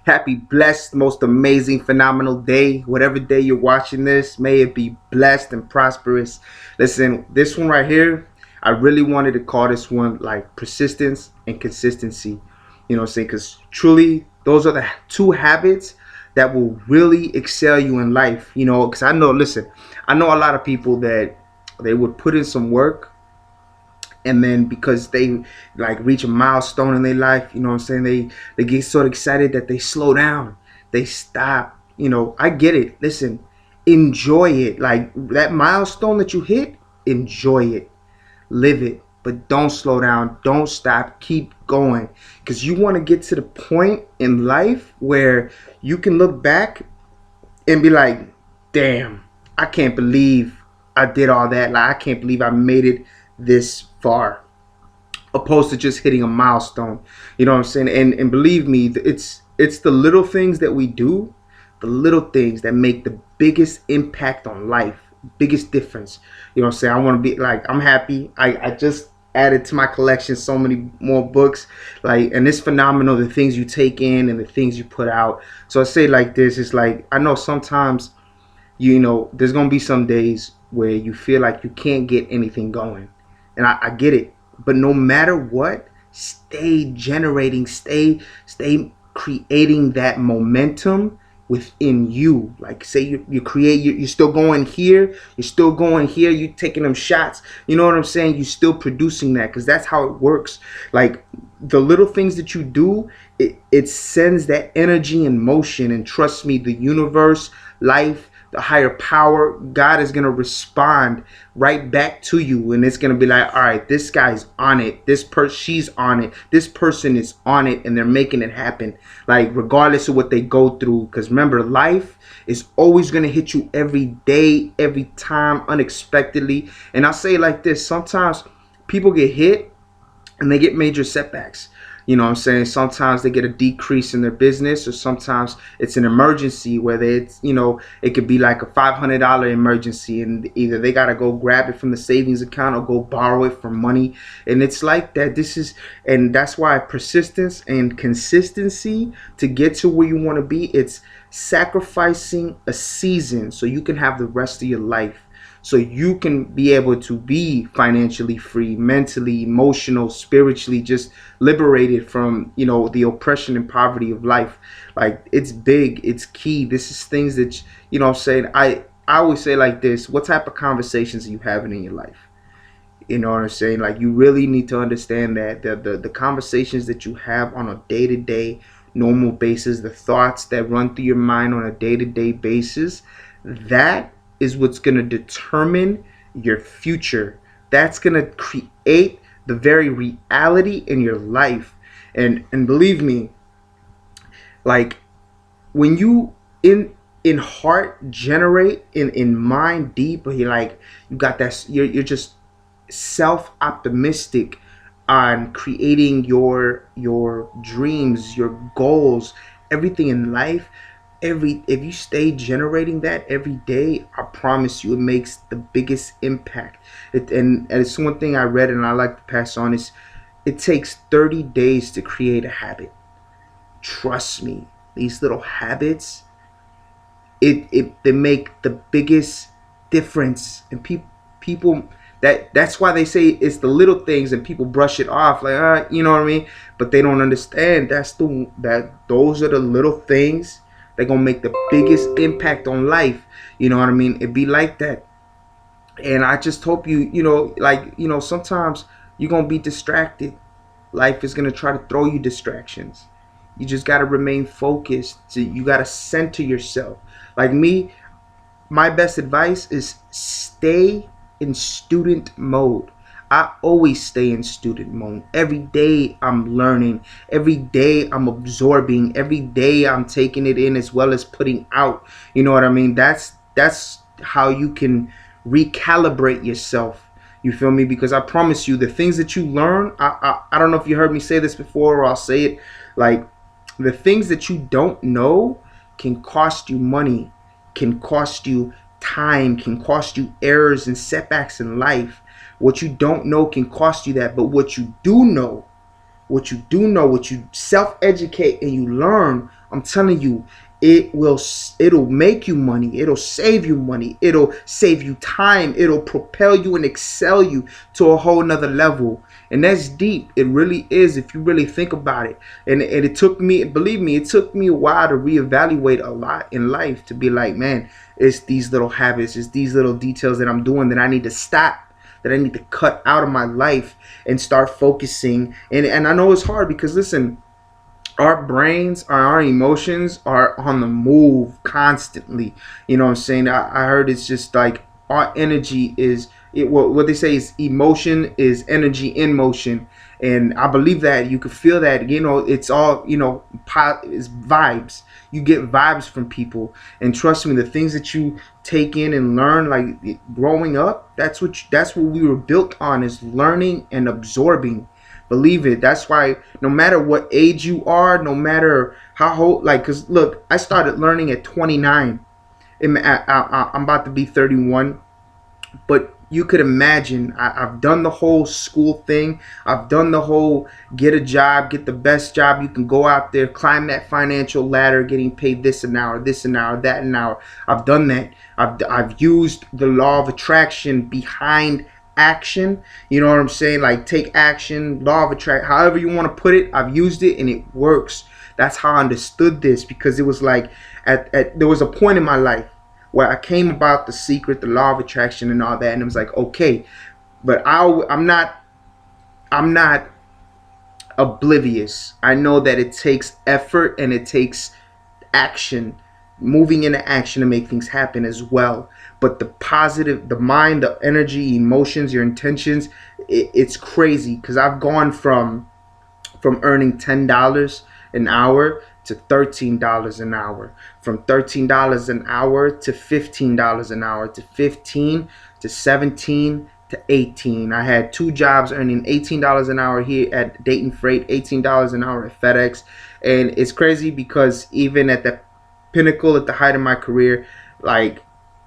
Happy, blessed, most amazing, phenomenal day. Whatever day you're watching this, may it be blessed and prosperous. Listen, this one right here, I really wanted to call this one like persistence and consistency. You know what I'm saying? Because truly, those are the two habits that will really excel you in life. You know, because listen, I know a lot of people that they would put in some work, and then because they like reach a milestone in their life, you know what I'm saying, they get so excited that they slow down, they stop. I get it. Listen, enjoy it. Like that milestone that you hit, enjoy it, live it, but don't slow down, don't stop, keep going, because you want to get to the point in life where you can look back and be like, damn, I can't believe I did all that. Like, I can't believe I made it this far, opposed to just hitting a milestone. You know what I'm saying? And believe me, it's the little things that we do, the little things that make the biggest impact on life, biggest difference. You know what I'm saying? I want to be like, I'm happy. I just added to my collection so many more books, like, and it's phenomenal the things you take in and the things you put out. So I say like this, it's like, I know sometimes, there's gonna be some days where you feel like you can't get anything going, and I get it. But no matter what, stay generating, stay creating that momentum within you. Like, say you create, you're still going here, you're still going here, you taking them shots. You know what I'm saying? You're still producing that, because that's how it works. Like, the little things that you do, it sends that energy in motion. And trust me, the universe, life, the higher power, God is going to respond right back to you. And it's going to be like, all right, this guy's on it. She's on it. This person is on it, and they're making it happen. Like, regardless of what they go through. Because remember, life is always going to hit you every day, every time, unexpectedly. And I'll say it like this. Sometimes people get hit and they get major setbacks. You know what I'm saying? Sometimes they get a decrease in their business, or sometimes it's an emergency where it could be like a $500 emergency, and either they got to go grab it from the savings account or go borrow it for money. And it's like that. And that's why persistence and consistency to get to where you want to be, it's sacrificing a season so you can have the rest of your life, so you can be able to be financially free, mentally, emotional, spiritually, just liberated from, the oppression and poverty of life. Like, it's big, it's key. This is things that, I'm saying, I always say like this: what type of conversations are you having in your life? You know what I'm saying? Like, you really need to understand that the conversations that you have on a day-to-day normal basis, the thoughts that run through your mind on a day-to-day basis, that is what's going to determine your future. That's going to create the very reality in your life. And believe me, like, when you in heart generate, in mind deep, you're like, you got that, you're just self optimistic on creating your dreams, your goals, everything in life. If you stay generating that every day, I promise you, it makes the biggest impact. And it's one thing I read and I like to pass on is, it takes 30 days to create a habit. Trust me, these little habits, they make the biggest difference. And people, that's why they say it's the little things, and people brush it off like, you know what I mean? But they don't understand those are the little things that gonna make the biggest impact on life. You know what I mean? It be like that. And I just hope sometimes you're gonna be distracted. Life is gonna try to throw you distractions. You just gotta remain focused. You gotta center yourself. Like me, my best advice is stay in student mode. I always stay in student mode. Every day I'm learning. Every day I'm absorbing. Every day I'm taking it in as well as putting out. You know what I mean? That's how you can recalibrate yourself. You feel me? Because I promise you, the things that you learn, I don't know if you heard me say this before, or I'll say it, like, the things that you don't know can cost you money, can cost you time, can cost you errors and setbacks in life. What you don't know can cost you that, but what you do know, what you self-educate and you learn I'm telling you, it'll make you money, it'll save you money, it'll save you time, it'll propel you and excel you to a whole nother level. And that's deep. It really is, if you really think about it. And it took me, believe me, it took me a while to reevaluate a lot in life, to be like, man, it's these little habits, it's these little details that I'm doing that I need to stop, that I need to cut out of my life and start focusing. And I know it's hard because, listen, our brains, our emotions are on the move constantly. You know what I'm saying? I heard it's just like our energy is it. What they say is emotion is energy in motion, and I believe that. You can feel that. You know, it's all, you know, it's vibes. You get vibes from people, and trust me, the things that you take in and learn, like growing up, that's what we were built on, is learning and absorbing. Believe it. That's why no matter what age you are, no matter how old, like, cause look, I started learning at 29. I'm about to be 31, but you could imagine, I've done the whole school thing. I've done the whole get a job, get the best job you can, go out there, climb that financial ladder, getting paid this an hour, this an hour, that an hour. I've done that. I've used the law of attraction behind action. You know what I'm saying? Like, take action, law of attraction, however you want to put it. I've used it and it works. That's how I understood this, because it was like there was a point in my life where I came about the secret, the law of attraction and all that, and it was like, okay, but I'm not oblivious. I know that it takes effort and it takes action, moving into action to make things happen as well. But the positive, the mind, the energy, emotions, your intentions, it's crazy, because I've gone from earning $10 an hour to $13 an hour, from $13 an hour to $15 an hour, to 15 to 17 to 18. I had two jobs earning $18 an hour here at Dayton Freight, $18 an hour at FedEx. And it's crazy because even at the pinnacle, at the height of my career, like,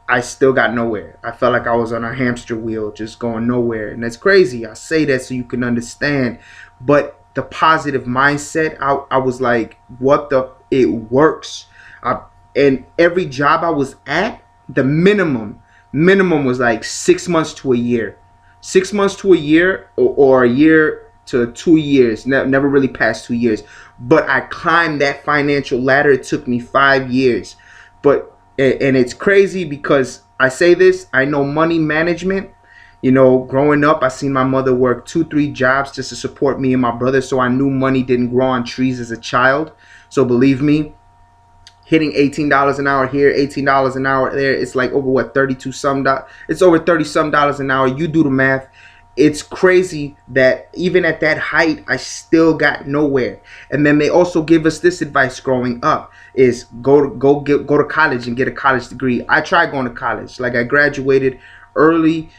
I still got nowhere. I felt like I was on a hamster wheel, just going nowhere. And that's crazy. I say that so you can understand. But the positive mindset, I was like, what the, it works. And every job I was at, the minimum was like 6 months to a year. 6 months to a year, or a year to 2 years. Never really past 2 years. But I climbed that financial ladder. It took me 5 years. And it's crazy because I say this, I know money management. You know, growing up, I seen my mother work 2-3 jobs just to support me and my brother, so I knew money didn't grow on trees as a child. So believe me, hitting $18 an hour here, $18 an hour there, it's like over what, 32 some dollars. It's over 30 some dollars an hour. You do the math. It's crazy that even at that height, I still got nowhere. And then they also give us this advice growing up, is go to college and get a college degree. I tried going to college. Like, I graduated early,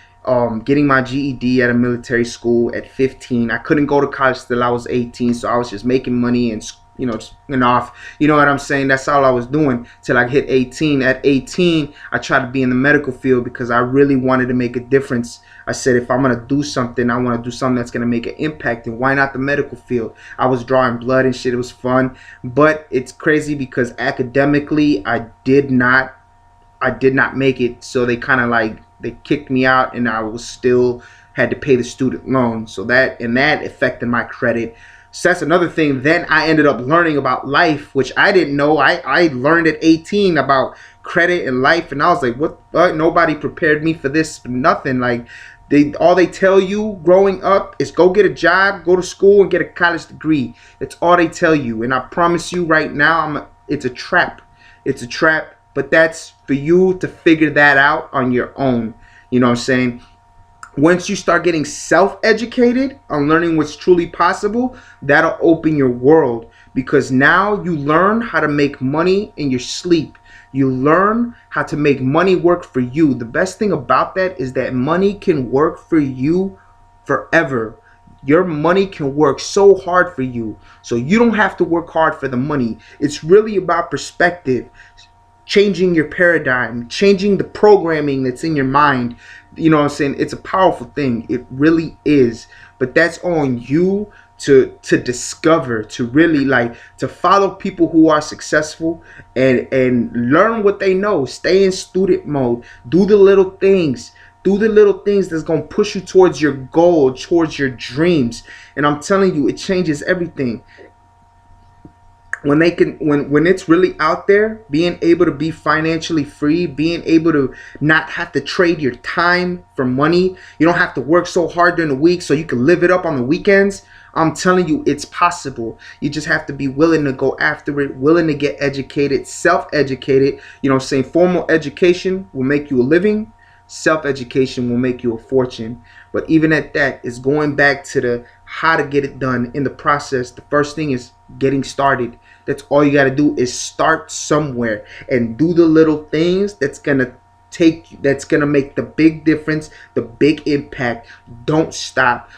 getting my GED at a military school at 15. I couldn't go to college till I was 18, so I was just making money and, you know, just off. You know what I'm saying? That's all I was doing till I hit 18. At 18, I tried to be in the medical field because I really wanted to make a difference. I said, if I'm going to do something, I want to do something that's going to make an impact, and why not the medical field? I was drawing blood and shit. It was fun, but it's crazy because academically, I did not make it. So they kind of like, they kicked me out, and I was still had to pay the student loan. So that affected my credit. So that's another thing. Then I ended up learning about life, which I didn't know. I learned at 18 about credit and life, and I was like, what? Nobody prepared me for this. Nothing. Like, all they tell you growing up is go get a job, go to school, and get a college degree. That's all they tell you. And I promise you right now, it's a trap. It's a trap. But that's for you to figure that out on your own. You know what I'm saying? Once you start getting self-educated on learning what's truly possible, that'll open your world, because now you learn how to make money in your sleep. You learn how to make money work for you. The best thing about that is that money can work for you forever. Your money can work so hard for you. So you don't have to work hard for the money. It's really about perspective. Changing your paradigm, changing the programming that's in your mind. You know what I'm saying? It's a powerful thing. It really is. But that's on you to discover, to really like to follow people who are successful and learn what they know. Stay in student mode. Do the little things. Do the little things that's gonna push you towards your goal, towards your dreams. And I'm telling you, it changes everything. When they can, when it's really out there, being able to be financially free, being able to not have to trade your time for money. You don't have to work so hard during the week so you can live it up on the weekends. I'm telling you, it's possible. You just have to be willing to go after it, willing to get educated, self-educated. You know what I'm saying? Formal education will make you a living. Self-education will make you a fortune. But even at that, it's going back to the how to get it done. In the process, the first thing is getting started. That's all you got to do, is start somewhere and do the little things that's gonna make the big difference, the big impact. Don't stop.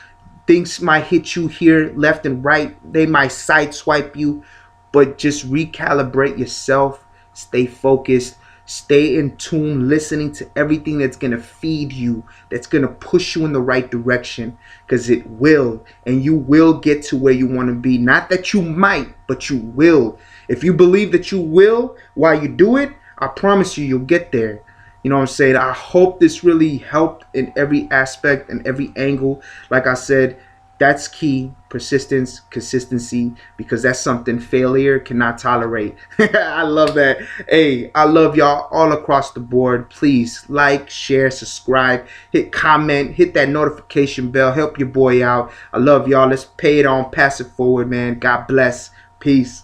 Things might hit you here left and right. They might sideswipe you, but just recalibrate yourself. Stay focused. Stay in tune, listening to everything that's going to feed you, that's going to push you in the right direction, because it will, and you will get to where you want to be. Not that you might, but you will. If you believe that you will while you do it, I promise you, you'll get there. You know what I'm saying? I hope this really helped in every aspect and every angle. Like I said, that's key. Persistence, consistency, because that's something failure cannot tolerate. I love that. Hey, I love y'all all across the board. Please like, share, subscribe, hit comment, hit that notification bell. Help your boy out. I love y'all. Let's pay it on, pass it forward, man. God bless. Peace.